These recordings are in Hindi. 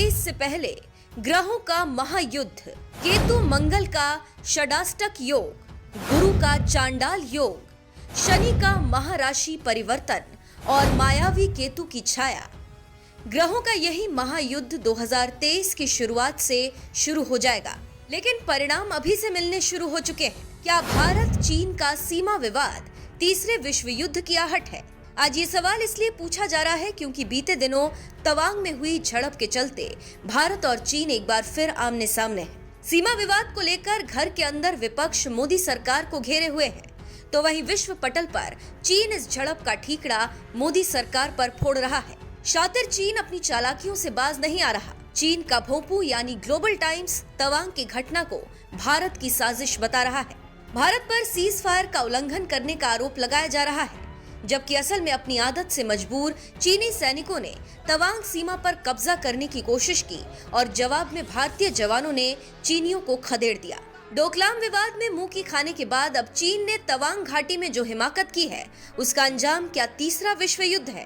2023 से पहले ग्रहों का महायुद्ध, केतु मंगल का षडाष्टक योग, गुरु का चांडाल योग, शनि का महाराशि परिवर्तन और मायावी केतु की छाया। ग्रहों का यही महायुद्ध 2023 की शुरुआत से शुरू हो जाएगा, लेकिन परिणाम अभी से मिलने शुरू हो चुके हैं। क्या भारत चीन का सीमा विवाद तीसरे विश्व युद्ध की आहट है? आज ये सवाल इसलिए पूछा जा रहा है क्योंकि बीते दिनों तवांग में हुई झड़प के चलते भारत और चीन एक बार फिर आमने सामने है। सीमा विवाद को लेकर घर के अंदर विपक्ष मोदी सरकार को घेरे हुए है, तो वहीं विश्व पटल पर चीन इस झड़प का ठीकरा मोदी सरकार पर फोड़ रहा है। शातिर चीन अपनी चालाकियों से बाज नहीं आ रहा। चीन का भोंपू यानी ग्लोबल टाइम्स तवांग की घटना को भारत की साजिश बता रहा है। भारत पर सीज फायर का उल्लंघन करने का आरोप लगाया जा रहा है, जबकि असल में अपनी आदत से मजबूर चीनी सैनिकों ने तवांग सीमा पर कब्जा करने की कोशिश की और जवाब में भारतीय जवानों ने चीनियों को खदेड़ दिया। डोकलाम विवाद में मुंह की खाने के बाद अब चीन ने तवांग घाटी में जो हिमाकत की है, उसका अंजाम क्या तीसरा विश्व युद्ध है?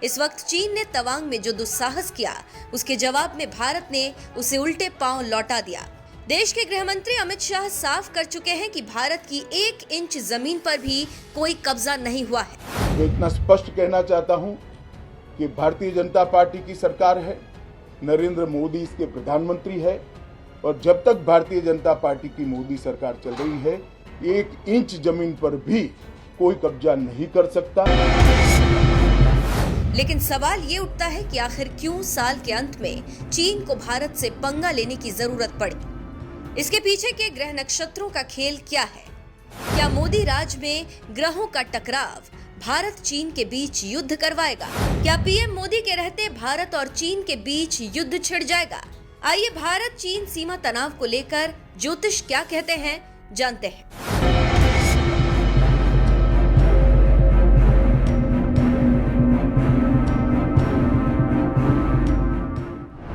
इस वक्त चीन ने तवांग में जो दुस्साहस किया, उसके जवाब में भारत ने उसे उल्टे पांव लौटा दिया। देश के गृह मंत्री अमित शाह साफ कर चुके हैं कि भारत की 1 इंच जमीन पर भी कोई कब्जा नहीं हुआ है। मैं इतना स्पष्ट कहना चाहता हूं कि भारतीय जनता पार्टी की सरकार है, नरेंद्र मोदी इसके प्रधानमंत्री है, और जब तक भारतीय जनता पार्टी की मोदी सरकार चल रही है, 1 इंच जमीन पर भी कोई कब्जा नहीं कर सकता। लेकिन सवाल ये उठता है कि आखिर क्यों साल के अंत में चीन को भारत से पंगा लेने की जरूरत पड़ी? इसके पीछे के ग्रह नक्षत्रों का खेल क्या है? क्या मोदी राज में ग्रहों का टकराव भारत चीन के बीच युद्ध करवाएगा? क्या पीएम मोदी के रहते भारत और चीन के बीच युद्ध छिड़ जाएगा? आइए भारत चीन सीमा तनाव को लेकर ज्योतिष क्या कहते हैं, जानते हैं।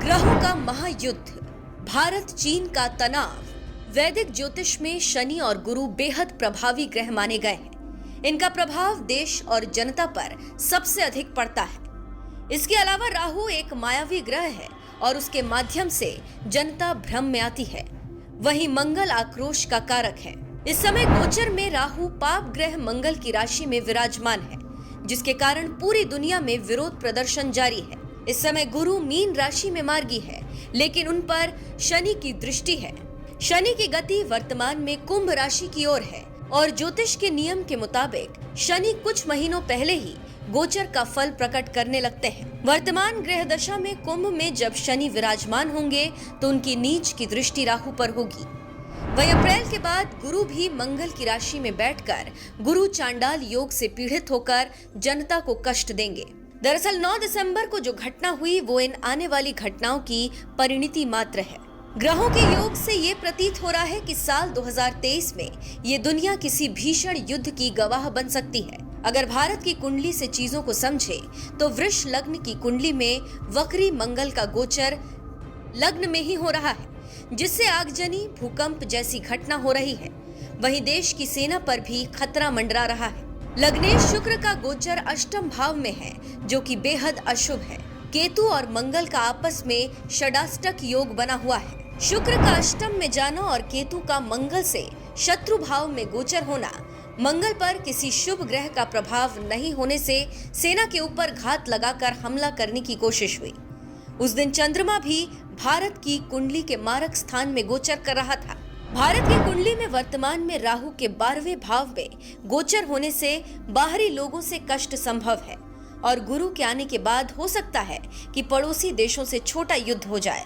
ग्रहों का महायुद्ध, भारत चीन का तनाव। वैदिक ज्योतिष में शनि और गुरु बेहद प्रभावी ग्रह माने गए हैं। इनका प्रभाव देश और जनता पर सबसे अधिक पड़ता है। इसके अलावा राहु एक मायावी ग्रह है और उसके माध्यम से जनता भ्रम में आती है। वहीं मंगल आक्रोश का कारक है। इस समय गोचर में राहु पाप ग्रह मंगल की राशि में विराजमान है, जिसके कारण पूरी दुनिया में विरोध प्रदर्शन जारी है। इस समय गुरु मीन राशि में मार्गी है, लेकिन उन पर शनि की दृष्टि है। शनि की गति वर्तमान में कुंभ राशि की ओर है और ज्योतिष के नियम के मुताबिक शनि कुछ महीनों पहले ही गोचर का फल प्रकट करने लगते हैं। वर्तमान ग्रह दशा में कुंभ में जब शनि विराजमान होंगे तो उनकी नीच की दृष्टि राहु पर होगी। वहीं अप्रैल के बाद गुरु भी मंगल की राशि में बैठकर गुरु चांडाल योग से पीड़ित होकर जनता को कष्ट देंगे। दरअसल 9 दिसंबर को जो घटना हुई वो इन आने वाली घटनाओं की परिणति मात्र है। ग्रहों के योग से ये प्रतीत हो रहा है कि साल 2023 में ये दुनिया किसी भीषण युद्ध की गवाह बन सकती है। अगर भारत की कुंडली से चीजों को समझे तो वृष लग्न की कुंडली में वक्री मंगल का गोचर लग्न में ही हो रहा है, जिससे आगजनी, भूकंप जैसी घटना हो रही है। वहीं देश की सेना पर भी खतरा मंडरा रहा है। लग्नेश शुक्र का गोचर अष्टम भाव में है, जो कि बेहद अशुभ है। केतु और मंगल का आपस में षडाष्टक योग बना हुआ है। शुक्र का अष्टम में जाना और केतु का मंगल से शत्रु भाव में गोचर होना, मंगल पर किसी शुभ ग्रह का प्रभाव नहीं होने से सेना के ऊपर घात लगाकर हमला करने की कोशिश हुई। उस दिन चंद्रमा भी भारत की कुंडली के मारक स्थान में गोचर कर रहा था। भारत की कुंडली में वर्तमान में राहु के 12वें भाव में गोचर होने से बाहरी लोगों से कष्ट संभव है और गुरु के आने के बाद हो सकता है कि पड़ोसी देशों से छोटा युद्ध हो जाए।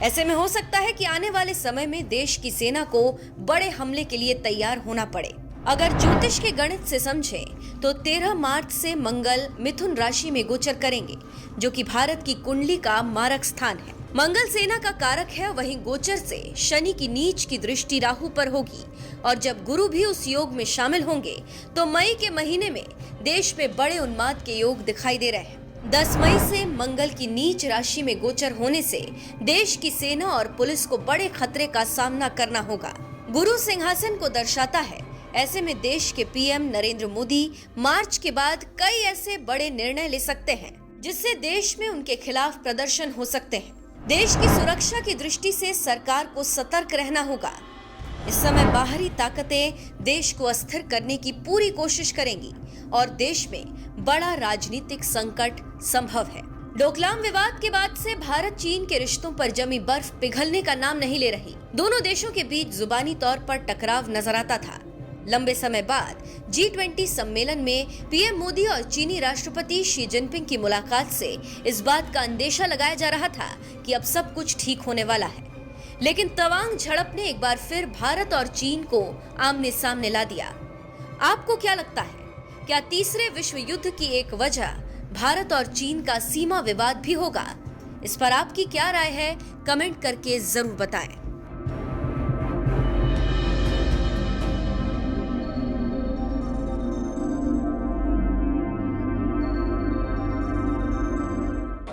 ऐसे में हो सकता है कि आने वाले समय में देश की सेना को बड़े हमले के लिए तैयार होना पड़े। अगर ज्योतिष के गणित से समझें तो 13 मार्च से मंगल मिथुन राशि में गोचर करेंगे, जो कि भारत की कुंडली का मारक स्थान है। मंगल सेना का कारक है, वहीं गोचर से शनि की नीच की दृष्टि राहु पर होगी और जब गुरु भी उस योग में शामिल होंगे तो मई के महीने में देश में बड़े उन्माद के योग दिखाई दे रहे हैं। 10 मई से मंगल की नीच राशि में गोचर होने से देश की सेना और पुलिस को बड़े खतरे का सामना करना होगा। गुरु सिंहासन को दर्शाता है। ऐसे में देश के पीएम नरेंद्र मोदी मार्च के बाद कई ऐसे बड़े निर्णय ले सकते हैं जिससे देश में उनके खिलाफ प्रदर्शन हो सकते हैं। देश की सुरक्षा की दृष्टि से सरकार को सतर्क रहना होगा। इस समय बाहरी ताकतें देश को अस्थिर करने की पूरी कोशिश करेंगी और देश में बड़ा राजनीतिक संकट संभव है। डोकलाम विवाद के बाद से भारत चीन के रिश्तों पर जमी बर्फ पिघलने का नाम नहीं ले रही। दोनों देशों के बीच जुबानी तौर पर टकराव नजर आता था। लंबे समय बाद G20 सम्मेलन में पीएम मोदी और चीनी राष्ट्रपति शी जिनपिंग की मुलाकात से इस बात का अंदेशा लगाया जा रहा था कि अब सब कुछ ठीक होने वाला है। लेकिन तवांग झड़प ने एक बार फिर भारत और चीन को आमने सामने ला दिया। आपको क्या लगता है, क्या तीसरे विश्व युद्ध की एक वजह भारत और चीन का सीमा विवाद भी होगा? इस पर आपकी क्या राय है, कमेंट करके जरूर बताएं।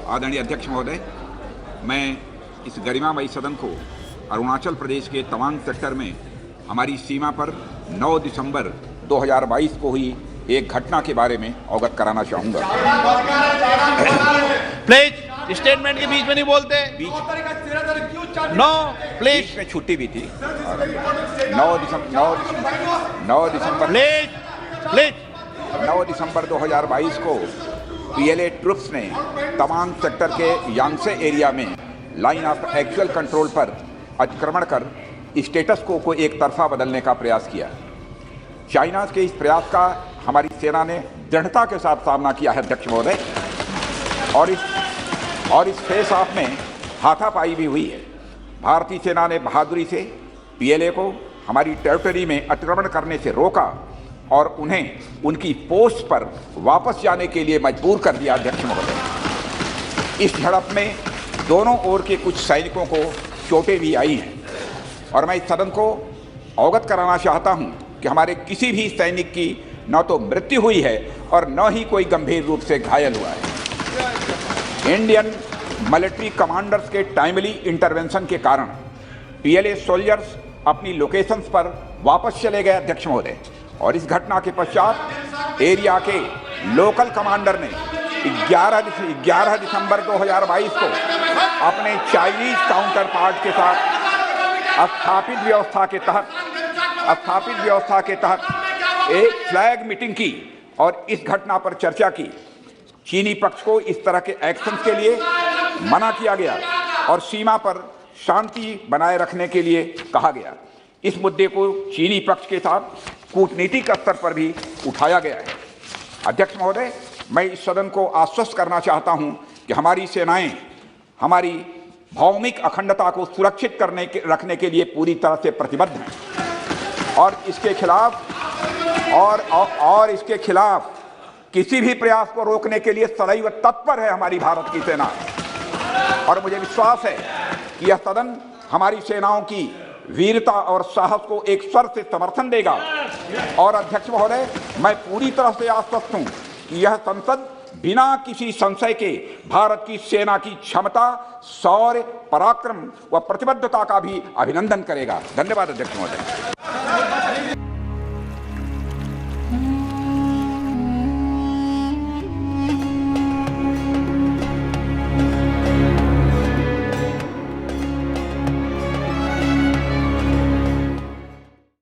आदरणीय अध्यक्ष महोदय, मैं इस गरिमामयी सदन को अरुणाचल प्रदेश के तवांग सेक्टर में हमारी सीमा पर 9 दिसंबर 2022 को हुई एक घटना के बारे में अवगत कराना चाहूँगा। प्लीज स्टेटमेंट के बीच में नहीं बोलते। नो प्लीज, बीच में छुट्टी भी थी। 9 दिसंबर 2022 को पीएलए ट्रुप्स ने तवांग सेक्टर के यांगसे एरिया में लाइन ऑफ एक्चुअल कंट्रोल पर अतिक्रमण कर स्टेटस को एक तरफा बदलने का प्रयास किया। चाइना के इस प्रयास का हमारी सेना ने दृढ़ता के साथ सामना किया है अध्यक्ष महोदय, और इस फेस ऑफ में हाथापाई भी हुई है। भारतीय सेना ने बहादुरी से पीएलए को हमारी टेरिटरी में अतिक्रमण करने से रोका और उन्हें उनकी पोस्ट पर वापस जाने के लिए मजबूर कर दिया अध्यक्ष महोदय। इस झड़प में दोनों ओर के कुछ सैनिकों को चोटें भी आई हैं और मैं इस सदन को अवगत कराना चाहता हूं कि हमारे किसी भी सैनिक की न तो मृत्यु हुई है और न ही कोई गंभीर रूप से घायल हुआ है। इंडियन मिलिट्री कमांडर्स के टाइमली इंटरवेंशन के कारण पीएलए सोल्जर्स अपनी लोकेशंस पर वापस चले गए अध्यक्ष महोदय, और इस घटना के पश्चात एरिया के लोकल कमांडर ने 11 दिसंबर 2022 को अपने चाइनीज काउंटर पार्ट के साथ स्थापित व्यवस्था के तहत एक फ्लैग मीटिंग की और इस घटना पर चर्चा की। चीनी पक्ष को इस तरह के एक्शन के लिए मना किया गया और सीमा पर शांति बनाए रखने के लिए कहा गया। इस मुद्दे को चीनी पक्ष के साथ कूटनीतिक स्तर पर भी उठाया गया है। अध्यक्ष महोदय, मैं इस सदन को आश्वस्त करना चाहता हूं कि हमारी सेनाएं हमारी भौमिक अखंडता को सुरक्षित रखने के लिए पूरी तरह से प्रतिबद्ध हैं और इसके खिलाफ किसी भी प्रयास को रोकने के लिए सदैव तत्पर है हमारी भारत की सेना। और मुझे विश्वास है कि यह सदन हमारी सेनाओं की वीरता और साहस को एक स्वर से समर्थन देगा। और अध्यक्ष महोदय, मैं पूरी तरह से आश्वस्त हूं कि यह संसद बिना किसी संशय के भारत की सेना की क्षमता, शौर्य, पराक्रम व प्रतिबद्धता का भी अभिनंदन करेगा। धन्यवाद अध्यक्ष महोदय।